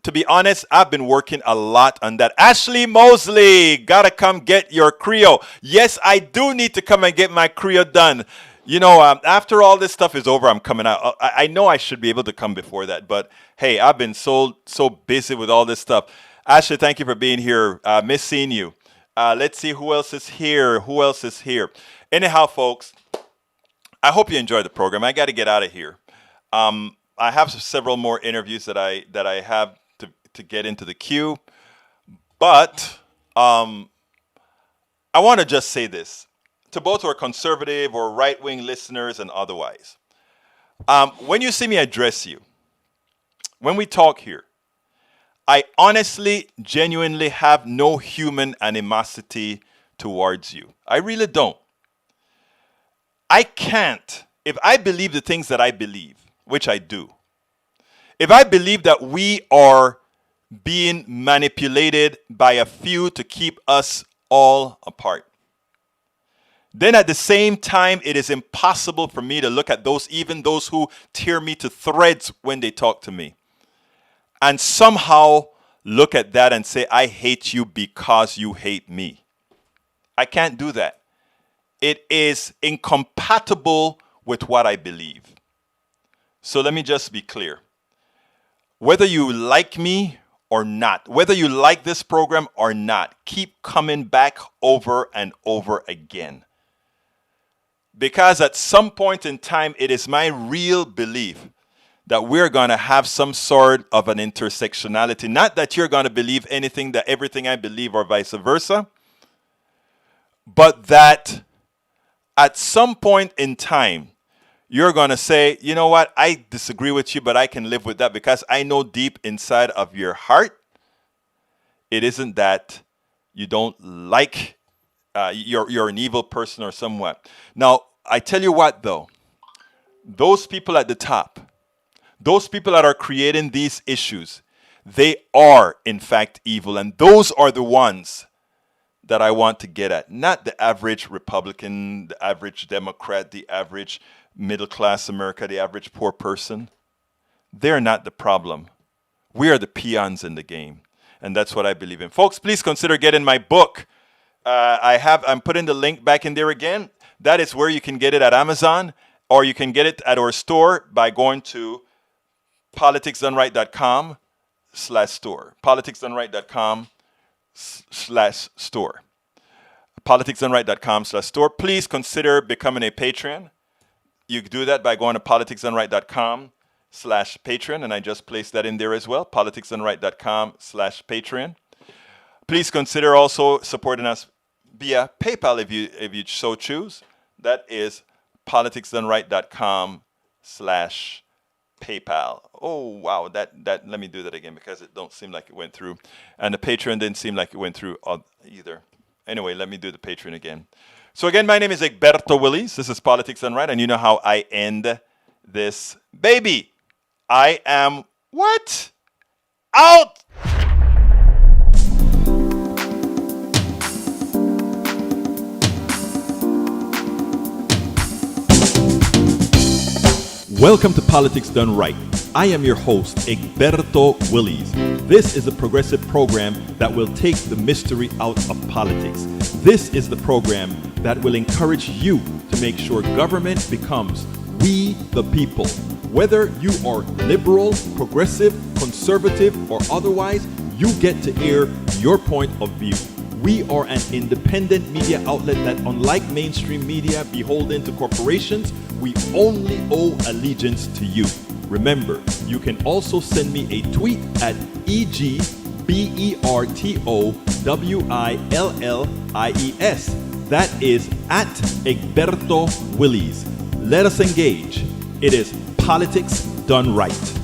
to be honest, I've been working a lot on that. Ashley Mosley, gotta come get your Creo. Yes, I do need to come and get my Creo done. You know, after all this stuff is over, I'm coming out. I know I should be able to come before that, but hey, I've been so busy with all this stuff. Ashley, thank you for being here. Miss seeing you. Let's see who else is here. Anyhow, folks, I hope you enjoyed the program. I got to get out of here. I have several more interviews that I have to get into the queue, but I want to just say this to both our conservative or right-wing listeners and otherwise. When you see me address you, when we talk here, I honestly, genuinely have no human animosity towards you. I really don't. I can't, if I believe the things that I believe, which I do, if I believe that we are being manipulated by a few to keep us all apart, then at the same time, it is impossible for me to look at even those who tear me to threads when they talk to me, and somehow look at that and say, I hate you because you hate me. I can't do that. It is incompatible with what I believe. So let me just be clear. Whether you like me or not, whether you like this program or not, keep coming back over and over again. Because at some point in time, it is my real belief that we're going to have some sort of an intersectionality. Not that you're going to believe everything I believe or vice versa, but that at some point in time, you're going to say, you know what, I disagree with you, but I can live with that because I know deep inside of your heart, it isn't that you don't like, you're an evil person or somewhat. Now, I tell you what, though, those people at the top, those people that are creating these issues, they are, in fact, evil. And those are the ones that I want to get at. Not the average Republican, the average Democrat, the average middle-class America, the average poor person. They're not the problem. We are the peons in the game. And that's what I believe in. Folks, please consider getting my book. I'm putting the link back in there again. That is where you can get it at Amazon, or you can get it at our store by going to politicsdoneright.com/store. politicsdoneright.com/store. politicsdoneright.com/store. Please consider becoming a patron. You can do that by going to politicsdoneright.com/Patreon, and I just placed that in there as well, politicsdoneright.com/Patreon. Please consider also supporting us via PayPal if you so choose. That is politicsdoneright.com/PayPal. Oh, wow, that let me do that again because it don't seem like it went through. And the Patreon didn't seem like it went through either. Anyway, let me do the Patreon again. So again, my name is Egberto Willies. This is Politics Done Right, and you know how I end this baby. I am what? Out! Welcome to Politics Done Right. I am your host, Egberto Willies. This is a progressive program that will take the mystery out of politics. This is the program that will encourage you to make sure government becomes we the people. Whether you are liberal, progressive, conservative, or otherwise, you get to air your point of view. We are an independent media outlet that, unlike mainstream media beholden to corporations, we only owe allegiance to you. Remember, you can also send me a tweet at EGBERTOWILLIES. That is at Egberto Willies. Let us engage. It is politics done right.